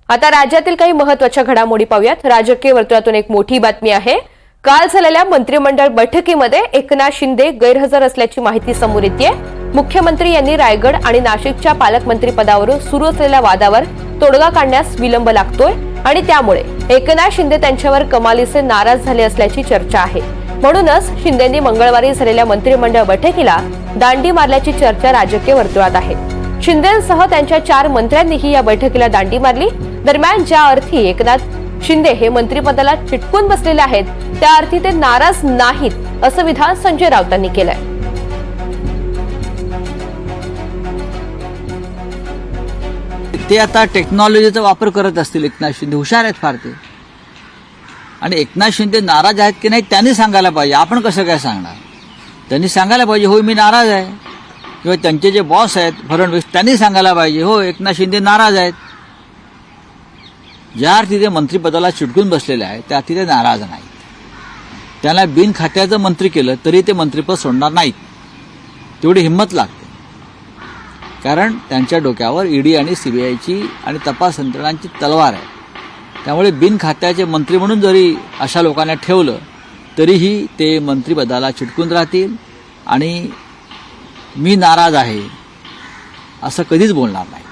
आता राज्यातील काही महत्त्वाच्या घडामोडी पाहूयात। राजकीय वर्तुळातून एक मोठी बातमी आहे। काल झालेल्या मंत्रिमंडळ बैठकीमध्ये एकनाथ शिंदे गैरहजर असल्याची माहिती समोर येते। मुख्यमंत्री यांनी रायगड आणि नाशिकच्या पालकमंत्री पदावरून सुरू असलेल्या वादावर तोडगा काढण्यास विलंब लागतोय आणि त्यामुळे एकनाथ शिंदे त्यांच्यावर कमालीचे नाराज झाले असल्याची चर्चा आहे। म्हणूनच शिंदेंनी मंगळवारी झालेल्या मंत्रिमंडळ बैठकीला दांडी मारल्याची चर्चा राजकीय वर्तुळात आहे। शिंदेंसह त्यांच्या 4 मंत्र्यांनीही या बैठकीला दांडी मारली। दरम्यान ज्या अर्थी एकनाथ शिंदे हे मंत्रिपदाला चिटकून बसलेले आहेत त्या अर्थी ते नाराज नाहीत असं विधान संजय राऊतांनी केलंय। ते आता टेक्नॉलॉजीचा वापर करत असतील। एकनाथ शिंदे हुशार आहेत फार ते, आणि एकनाथ शिंदे नाराज आहेत की नाही त्यांनी सांगायला पाहिजे। आपण कसं काय सांगणार? त्यांनी सांगायला पाहिजे हो मी नाराज आहे, किंवा त्यांचे जे बॉस आहेत फडणवीस त्यांनी सांगायला पाहिजे हो एकनाथ शिंदे नाराज आहेत। ज्या अर्थी ते मंत्रिपदाला चिटकून बसलेले आहेत त्या अर्थी ते नाराज नाहीत। त्यांना बिन खात्याचं मंत्री केलं तरी ते मंत्रिपद सोडणार नाहीत, तेवढी हिंमत लागते। कारण त्यांच्या डोक्यावर ईडी आणि सीबीआयची आणि तपास यंत्रणांची तलवार आहे। त्यामुळे बिन खात्याचे मंत्री म्हणून जरी अशा लोकांना ठेवलं तरीही ते मंत्रिपदाला चिटकून राहतील आणि मी नाराज आहे असं कधीच बोलणार नाही।